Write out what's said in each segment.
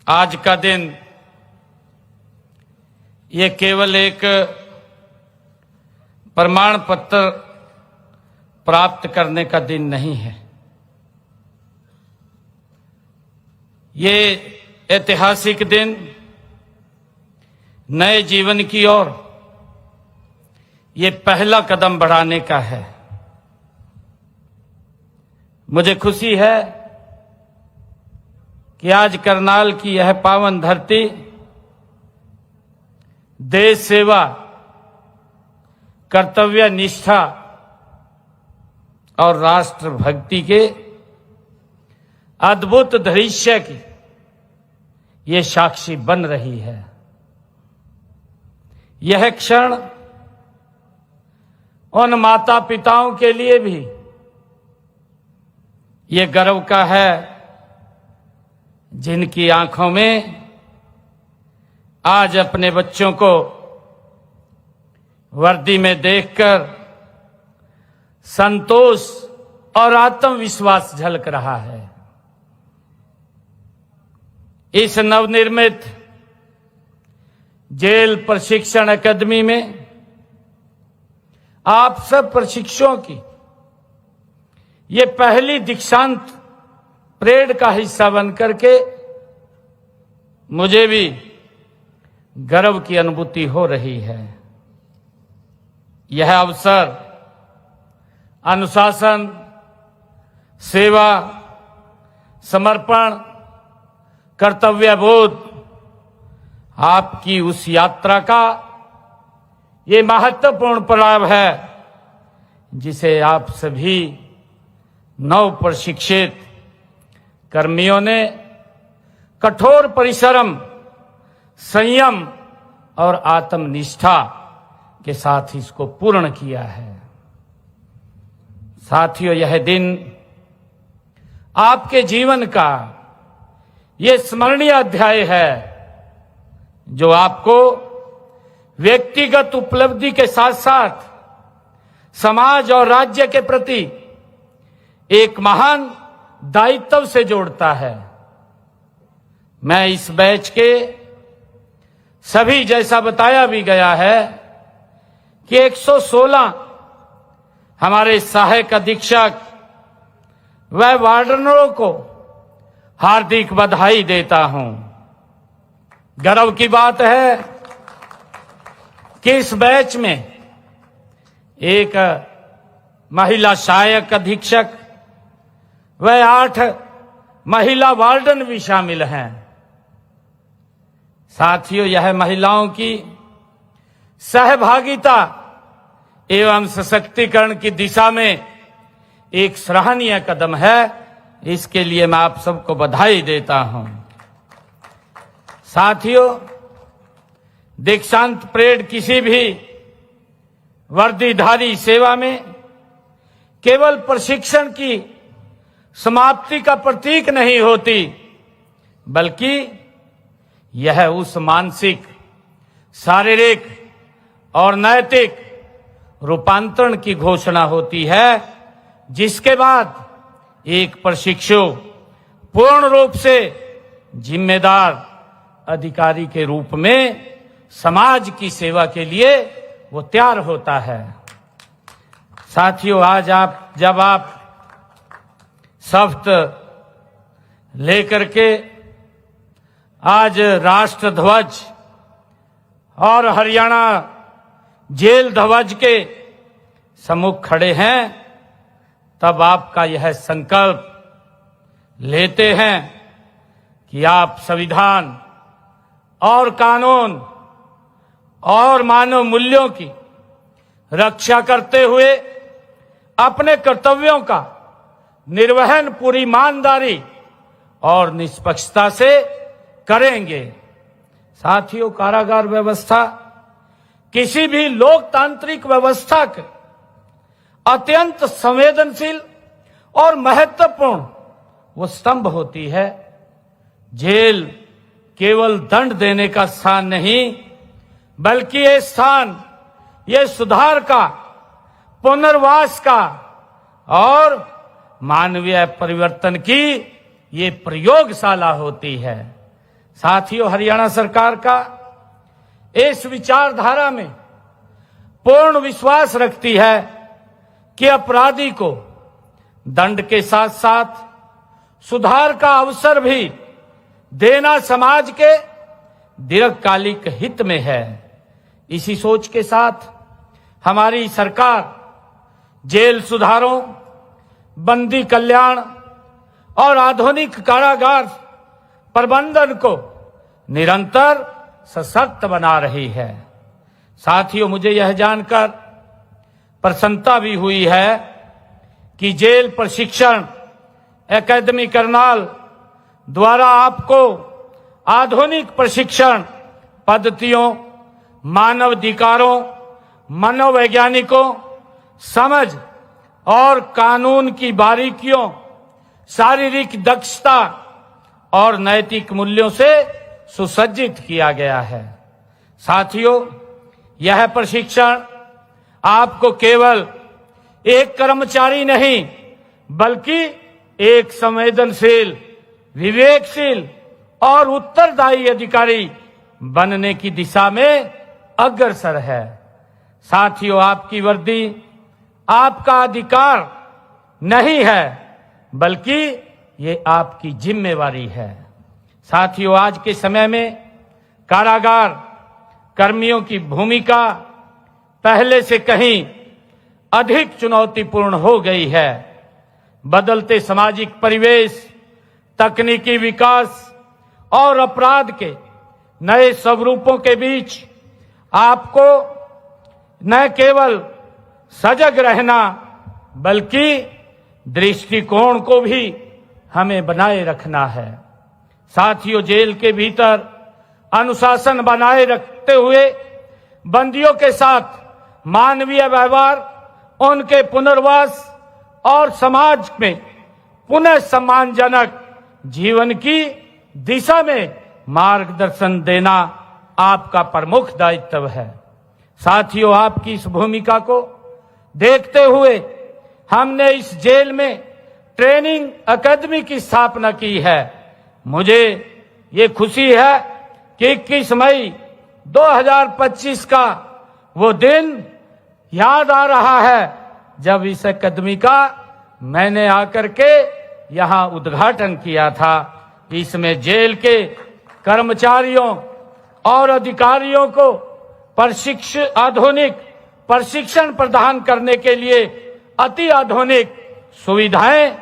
आज का दिन ये केवल एक प्रमाण पत्र प्राप्त करने का दिन नहीं है। ये ऐतिहासिक दिन नए जीवन की ओर ये पहला कदम बढ़ाने का है। मुझे खुशी है कि आज करनाल की यह पावन धरती देश सेवा, कर्तव्य निष्ठा और राष्ट्र भक्ति के अद्भुत दृश्य की ये साक्षी बन रही है। यह क्षण उन माता पिताओं के लिए भी ये गर्व का है जिनकी आंखों में आज अपने बच्चों को वर्दी में देखकर संतोष और आत्मविश्वास झलक रहा है। इस नवनिर्मित जेल प्रशिक्षण अकादमी में आप सब प्रशिक्षुओं की ये पहली दीक्षांत परेड का हिस्सा बनकर के मुझे भी गर्व की अनुभूति हो रही है। यह अवसर अनुशासन, सेवा, समर्पण, कर्तव्यबोध आपकी उस यात्रा का ये महत्वपूर्ण पड़ाव है जिसे आप सभी नव प्रशिक्षित कर्मियों ने कठोर परिश्रम, संयम और आत्मनिष्ठा के साथ इसको पूर्ण किया है। साथियों, यह दिन आपके जीवन का ये स्मरणीय अध्याय है जो आपको व्यक्तिगत उपलब्धि के साथ साथ समाज और राज्य के प्रति एक महान दायित्व से जोड़ता है। मैं इस बैच के सभी, जैसा बताया भी गया है कि 116 हमारे सहायक अधीक्षक व वार्डनरों को हार्दिक बधाई देता हूं। गर्व की बात है कि इस बैच में एक महिला सहायक अधीक्षक व 8 महिला वार्डन भी शामिल हैं। साथियों, यह महिलाओं की सहभागिता एवं सशक्तिकरण की दिशा में एक सराहनीय कदम है। इसके लिए मैं आप सबको बधाई देता हूं। साथियों, दीक्षांत परेड किसी भी वर्दीधारी सेवा में केवल प्रशिक्षण की समाप्ति का प्रतीक नहीं होती, बल्कि यह उस मानसिक, शारीरिक और नैतिक रूपांतरण की घोषणा होती है जिसके बाद एक प्रशिक्षु पूर्ण रूप से जिम्मेदार अधिकारी के रूप में समाज की सेवा के लिए वो तैयार होता है। साथियों, आज जब आप शपथ लेकर के आज राष्ट्र ध्वज और हरियाणा जेल ध्वज के सम्मुख खड़े हैं, तब आपका यह संकल्प लेते हैं कि आप संविधान और कानून और मानव मूल्यों की रक्षा करते हुए अपने कर्तव्यों का निर्वहन पूरी ईमानदारी और निष्पक्षता से करेंगे। साथियों, कारागार व्यवस्था किसी भी लोकतांत्रिक व्यवस्था के अत्यंत संवेदनशील और महत्वपूर्ण वो स्तंभ होती है। जेल केवल दंड देने का स्थान नहीं, बल्कि ये स्थान ये सुधार का, पुनर्वास का और मानवीय परिवर्तन की ये प्रयोगशाला होती है। साथियों, हरियाणा सरकार का इस विचारधारा में पूर्ण विश्वास रखती है कि अपराधी को दंड के साथ साथ सुधार का अवसर भी देना समाज के दीर्घकालिक हित में है। इसी सोच के साथ हमारी सरकार जेल सुधारों, बंदी कल्याण और आधुनिक कारागार प्रबंधन को निरंतर सशक्त बना रही है। साथियों, मुझे यह जानकर प्रसन्नता भी हुई है कि जेल प्रशिक्षण एकेडमी करनाल द्वारा आपको आधुनिक प्रशिक्षण पद्धतियों, मानवाधिकारों, मनोवैज्ञानिकों, समझ और कानून की बारीकियों, शारीरिक दक्षता और नैतिक मूल्यों से सुसज्जित किया गया है। साथियों, यह प्रशिक्षण आपको केवल एक कर्मचारी नहीं बल्कि एक संवेदनशील, विवेकशील और उत्तरदायी अधिकारी बनने की दिशा में अग्रसर है। साथियों, आपकी वर्दी आपका अधिकार नहीं है बल्कि ये आपकी जिम्मेवारी है। साथियों, आज के समय में कारागार कर्मियों की भूमिका पहले से कहीं अधिक चुनौतीपूर्ण हो गई है। बदलते सामाजिक परिवेश, तकनीकी विकास और अपराध के नए स्वरूपों के बीच आपको न केवल सजग रहना बल्कि दृष्टिकोण को भी हमें बनाए रखना है। साथियों, जेल के भीतर अनुशासन बनाए रखते हुए बंदियों के साथ मानवीय व्यवहार, उनके पुनर्वास और समाज में पुनः सम्मानजनक जीवन की दिशा में मार्गदर्शन देना आपका प्रमुख दायित्व है। साथियों, आपकी इस भूमिका को देखते हुए हमने इस जेल में ट्रेनिंग अकादमी की स्थापना की है। मुझे ये खुशी है कि 21 मई 2025 का वो दिन याद आ रहा है जब इस अकादमी का मैंने आकर के यहाँ उद्घाटन किया था। इसमें जेल के कर्मचारियों और अधिकारियों को आधुनिक प्रशिक्षण प्रदान करने के लिए अति आधुनिक सुविधाएं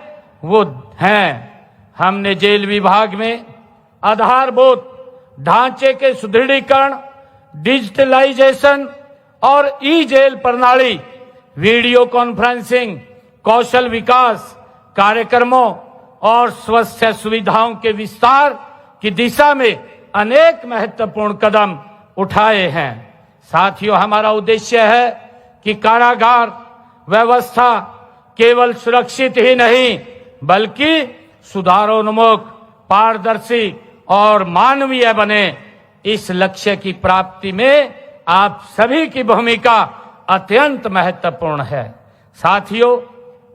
वो हैं। हमने जेल विभाग में आधारभूत ढांचे के सुदृढ़ीकरण, डिजिटलाइजेशन और ई जेल प्रणाली, वीडियो कॉन्फ्रेंसिंग, कौशल विकास कार्यक्रमों और स्वास्थ्य सुविधाओं के विस्तार की दिशा में अनेक महत्वपूर्ण कदम उठाए हैं। साथियों, हमारा उद्देश्य है कि कारागार व्यवस्था केवल सुरक्षित ही नहीं बल्कि सुधारोन्मुख, पारदर्शी और मानवीय बने। इस लक्ष्य की प्राप्ति में आप सभी की भूमिका अत्यंत महत्वपूर्ण है। साथियों,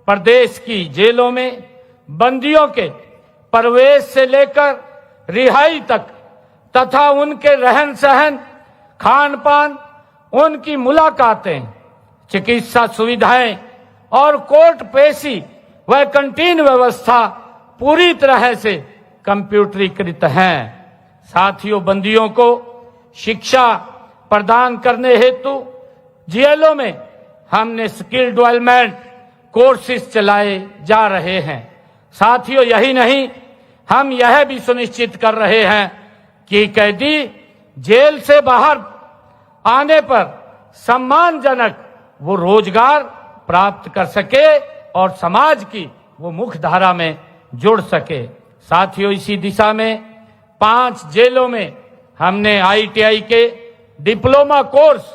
प्रदेश की जेलों में बंदियों के प्रवेश से लेकर रिहाई तक तथा उनके रहन सहन, खान पान, उनकी मुलाकातें, चिकित्सा सुविधाएं और कोर्ट पेशी व कैंटीन व्यवस्था पूरी तरह से कंप्यूटरीकृत हैं। साथियों, बंदियों को शिक्षा प्रदान करने हेतु जेलों में हमने स्किल डेवलपमेंट कोर्सेज चलाए जा रहे हैं। साथियों, यही नहीं, हम यह भी सुनिश्चित कर रहे हैं कि कैदी जेल से बाहर आने पर सम्मानजनक वो रोजगार प्राप्त कर सके और समाज की वो मुख्य धारा में जुड़ सके। साथियों, इसी दिशा में 5 जेलों में हमने ITI के डिप्लोमा कोर्स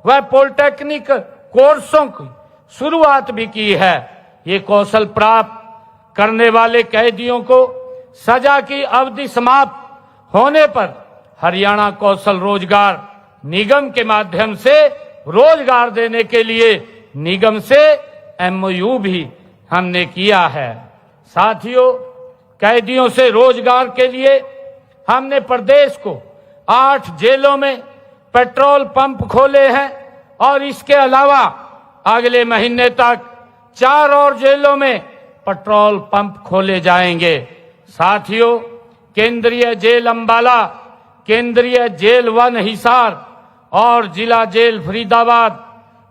व पॉलिटेक्निक कोर्सों की शुरुआत भी की है। ये कौशल प्राप्त करने वाले कैदियों को सजा की अवधि समाप्त होने पर हरियाणा कौशल रोजगार निगम के माध्यम से रोजगार देने के लिए निगम से MOU भी हमने किया है। साथियों, कैदियों से रोजगार के लिए हमने प्रदेश को 8 जेलों में पेट्रोल पंप खोले हैं और इसके अलावा अगले महीने तक 4 और जेलों में पेट्रोल पंप खोले जाएंगे। साथियों, केंद्रीय जेल अंबाला, केंद्रीय जेल 1 हिसार और जिला जेल फरीदाबाद,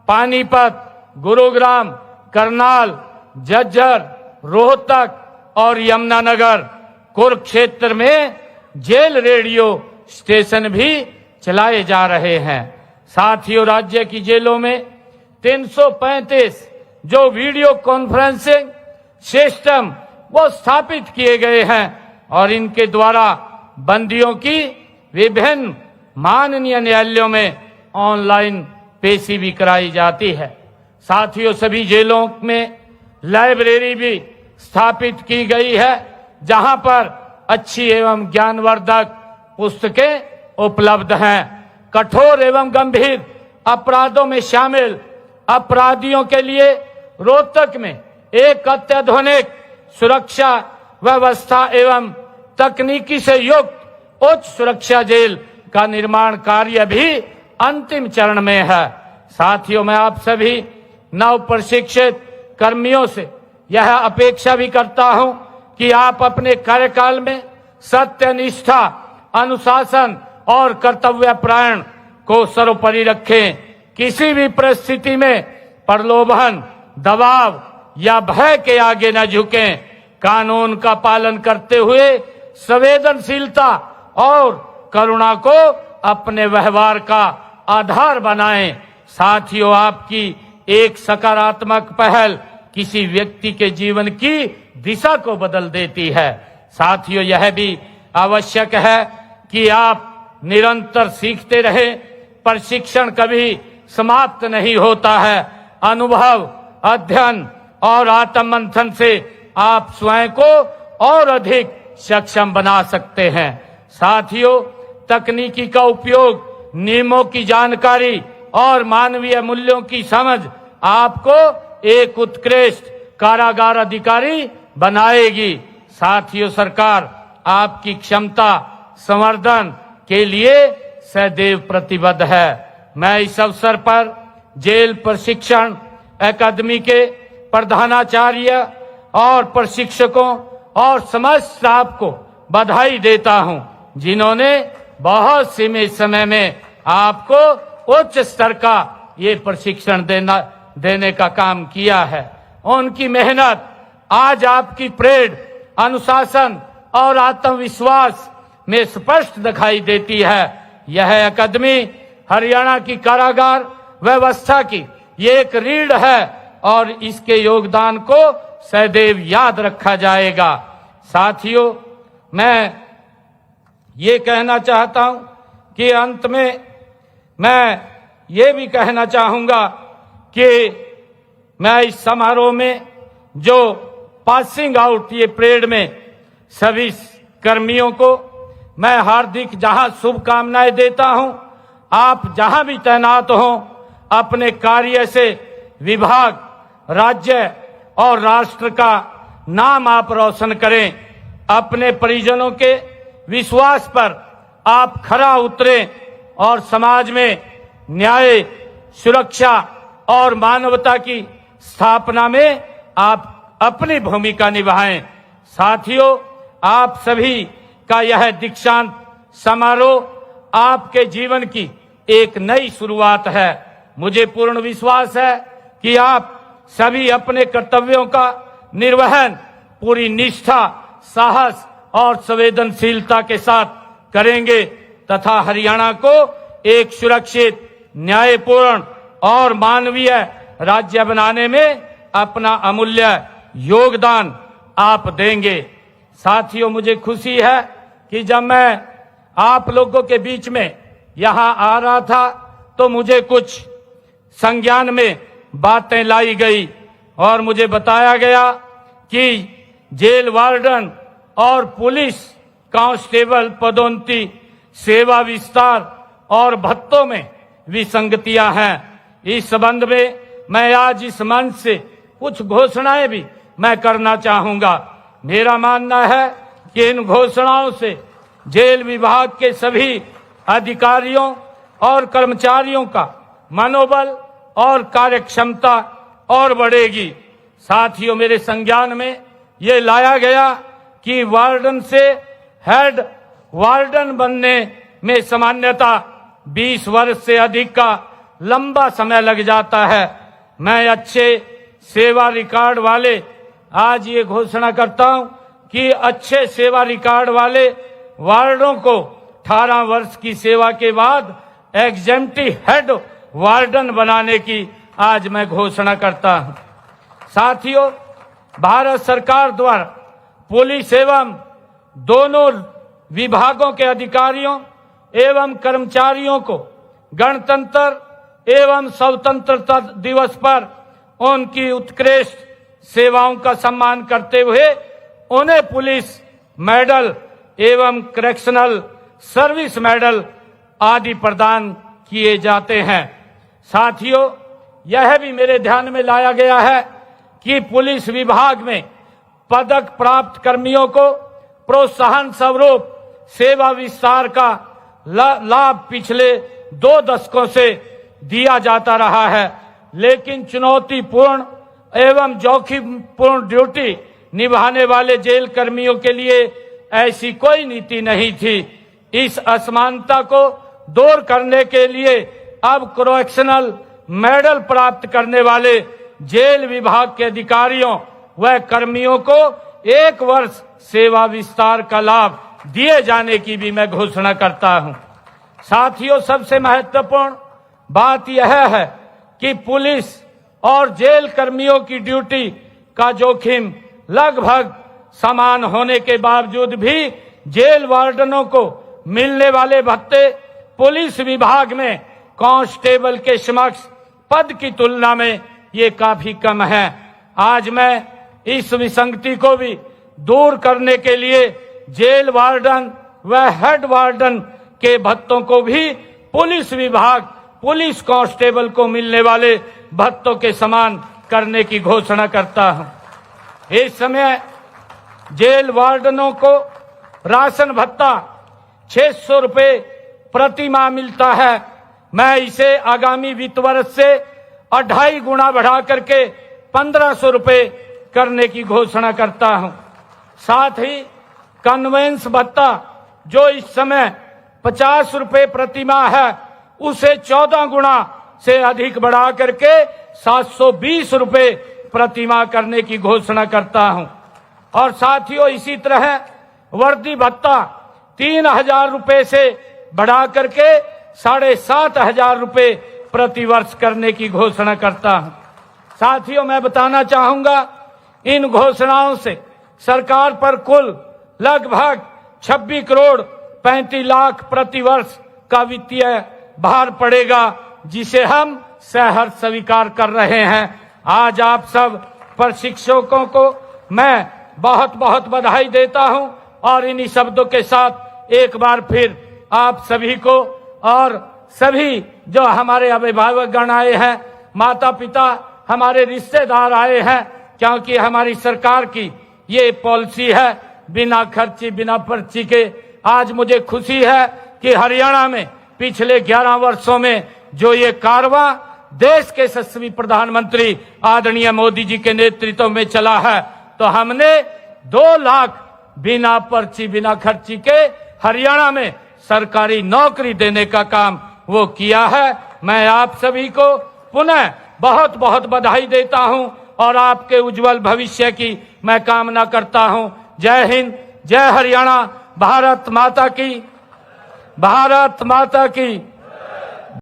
पानीपत, गुरुग्राम, करनाल, झज्जर, रोहतक और यमुनानगर, कुरुक्षेत्र में जेल रेडियो स्टेशन भी चलाए जा रहे हैं। साथियों, राज्य की जेलों में 335 जो वीडियो कॉन्फ्रेंसिंग सिस्टम वो स्थापित किए गए हैं और इनके द्वारा बंदियों की विभिन्न माननीय न्यायालयों में ऑनलाइन पेशी भी कराई जाती है। साथियों, सभी जेलों में लाइब्रेरी भी स्थापित की गई है जहां पर अच्छी एवं ज्ञानवर्धक पुस्तकें उपलब्ध हैं। कठोर एवं गंभीर अपराधों में शामिल अपराधियों के लिए रोहतक में एक अत्याधुनिक सुरक्षा व्यवस्था एवं तकनीकी से युक्त उच्च सुरक्षा जेल का निर्माण कार्य भी अंतिम चरण में है। साथियों, मैं आप सभी नव प्रशिक्षित कर्मियों से यह अपेक्षा भी करता हूं कि आप अपने कार्यकाल में सत्यनिष्ठा, अनुशासन और कर्तव्यपरायण को सर्वोपरि रखें। किसी भी परिस्थिति में प्रलोभन, दबाव या भय के आगे न झुकें। कानून का पालन करते हुए संवेदनशीलता और करुणा को अपने व्यवहार का आधार बनाएं। साथियों, आपकी एक सकारात्मक पहल किसी व्यक्ति के जीवन की दिशा को बदल देती है। साथियों, यह भी आवश्यक है कि आप निरंतर सीखते रहें। प्रशिक्षण कभी समाप्त नहीं होता है। अनुभव, अध्ययन और आत्ममंथन से आप स्वयं को और अधिक सक्षम बना सकते हैं। साथियों, तकनीकी का उपयोग, नियमों की जानकारी और मानवीय मूल्यों की समझ आपको एक उत्कृष्ट कारागार अधिकारी बनाएगी। साथियों, सरकार आपकी क्षमता संवर्धन के लिए सदैव प्रतिबद्ध है। मैं इस अवसर पर जेल प्रशिक्षण अकादमी के प्रधानाचार्य और प्रशिक्षकों और समस्त स्टाफ को बधाई देता हूं, जिन्होंने बहुत सीमित समय में आपको उच्च स्तर का ये प्रशिक्षण देने का काम किया है। उनकी मेहनत आज आपकी परेड, अनुशासन और आत्मविश्वास में स्पष्ट दिखाई देती है। यह अकादमी हरियाणा की कारागार व्यवस्था की ये एक रीढ़ है और इसके योगदान को सदैव याद रखा जाएगा। साथियों, मैं ये कहना चाहता हूं कि अंत में मैं ये भी कहना चाहूंगा कि मैं इस समारोह में जो पासिंग आउट ये परेड में सभी कर्मियों को मैं हार्दिक जहां शुभकामनाएं देता हूं। आप जहां भी तैनात हों, अपने कार्य से विभाग, राज्य और राष्ट्र का नाम आप रोशन करें। अपने परिजनों के विश्वास पर आप खरा उतरें और समाज में न्याय, सुरक्षा और मानवता की स्थापना में आप अपनी भूमिका निभाएं। साथियों, आप सभी का यह दीक्षांत समारोह आपके जीवन की एक नई शुरुआत है। मुझे पूर्ण विश्वास है कि आप सभी अपने कर्तव्यों का निर्वहन पूरी निष्ठा, साहस और संवेदनशीलता के साथ करेंगे तथा हरियाणा को एक सुरक्षित, न्यायपूर्ण और मानवीय राज्य बनाने में अपना अमूल्य योगदान आप देंगे। साथियों, मुझे खुशी है कि जब मैं आप लोगों के बीच में यहां आ रहा था तो मुझे कुछ संज्ञान में बातें लाई गई और मुझे बताया गया कि जेल वार्डन और पुलिस कांस्टेबल पदोन्नति, सेवा विस्तार और भत्तों में विसंगतियां हैं। इस संबंध में मैं आज इस मंच से कुछ घोषणाएं भी मैं करना चाहूंगा। मेरा मानना है कि इन घोषणाओं से जेल विभाग के सभी अधिकारियों और कर्मचारियों का मनोबल और कार्यक्षमता और बढ़ेगी। साथियों, मेरे संज्ञान में ये लाया गया कि वार्डन से हेड वार्डन बनने में सामान्यतः 20 वर्ष से अधिक का लंबा समय लग जाता है। मैं अच्छे सेवा रिकॉर्ड वाले आज ये घोषणा करता हूं कि अच्छे सेवा रिकॉर्ड वाले वार्डों को 18 वर्ष की सेवा के बाद एग्जेम्प्टी हेड वार्डन बनाने की आज मैं घोषणा करता हूं। साथियों, भारत सरकार द्वारा पुलिस एवं दोनों विभागों के अधिकारियों एवं कर्मचारियों को गणतंत्र एवं स्वतंत्रता दिवस पर उनकी उत्कृष्ट सेवाओं का सम्मान करते हुए उन्हें पुलिस मेडल एवं करेक्शनल सर्विस मेडल आदि प्रदान किए जाते हैं। साथियों, यह भी मेरे ध्यान में लाया गया है कि पुलिस विभाग में पदक प्राप्त कर्मियों को प्रोत्साहन स्वरूप सेवा विस्तार का लाभ पिछले 2 दशकों से दिया जाता रहा है, लेकिन चुनौतीपूर्ण एवं जोखिमपूर्ण ड्यूटी निभाने वाले जेल कर्मियों के लिए ऐसी कोई नीति नहीं थी। इस असमानता को दूर करने के लिए अब करेक्शनल मेडल प्राप्त करने वाले जेल विभाग के अधिकारियों व कर्मियों को 1 वर्ष सेवा विस्तार का लाभ दिए जाने की भी मैं घोषणा करता हूं। साथियों, सबसे महत्वपूर्ण बात यह है कि पुलिस और जेल कर्मियों की ड्यूटी का जोखिम लगभग समान होने के बावजूद भी जेल वार्डनों को मिलने वाले भत्ते पुलिस विभाग में कांस्टेबल के समक्ष पद की तुलना में ये काफी कम है। आज मैं इस विसंगति को भी दूर करने के लिए जेल वार्डन व हेड वार्डन के भत्तों को भी पुलिस विभाग पुलिस कांस्टेबल को मिलने वाले भत्तों के समान करने की घोषणा करता हूं। इस समय जेल वार्डनों को राशन भत्ता 600 रुपए प्रति माह मिलता है। मैं इसे आगामी वित्त वर्ष से 2.5 गुना बढ़ा करके 1500 रुपए करने की घोषणा करता हूं। साथ ही कन्वेंस भत्ता जो इस समय 50 रुपए प्रति माह है, उसे 14 गुना से अधिक बढ़ा करके 720 रुपए प्रति माह करने की घोषणा करता हूं। और साथियों, इसी तरह वर्दी भत्ता 3000 रुपए से बढ़ा करके 7500 रुपए प्रति वर्ष करने की घोषणा करता हूं। साथियों, मैं बताना चाहूंगा, इन घोषणाओं से सरकार पर कुल लगभग 26 करोड़ 35 लाख प्रति वर्ष का वित्तीय भार पड़ेगा, जिसे हम सहर्ष स्वीकार कर रहे हैं। आज आप सब प्रशिक्षकों को मैं बहुत बहुत बधाई देता हूं और इन्हीं शब्दों के साथ एक बार फिर आप सभी को और सभी जो हमारे अभिभावक गण आए हैं, माता पिता, हमारे रिश्तेदार आए हैं, क्योंकि हमारी सरकार की ये पॉलिसी है बिना खर्ची बिना पर्ची के। आज मुझे खुशी है कि हरियाणा में पिछले 11 वर्षों में जो ये कारवां देश के यशस्वी प्रधानमंत्री आदरणीय मोदी जी के नेतृत्व में चला है, तो हमने 2 लाख बिना पर्ची बिना खर्ची के हरियाणा में सरकारी नौकरी देने का काम वो किया है। मैं आप सभी को पुनः बहुत बहुत बधाई देता हूं और आपके उज्जवल भविष्य की मैं कामना करता हूं। जय हिंद, जय हरियाणा, भारत माता की, भारत माता की।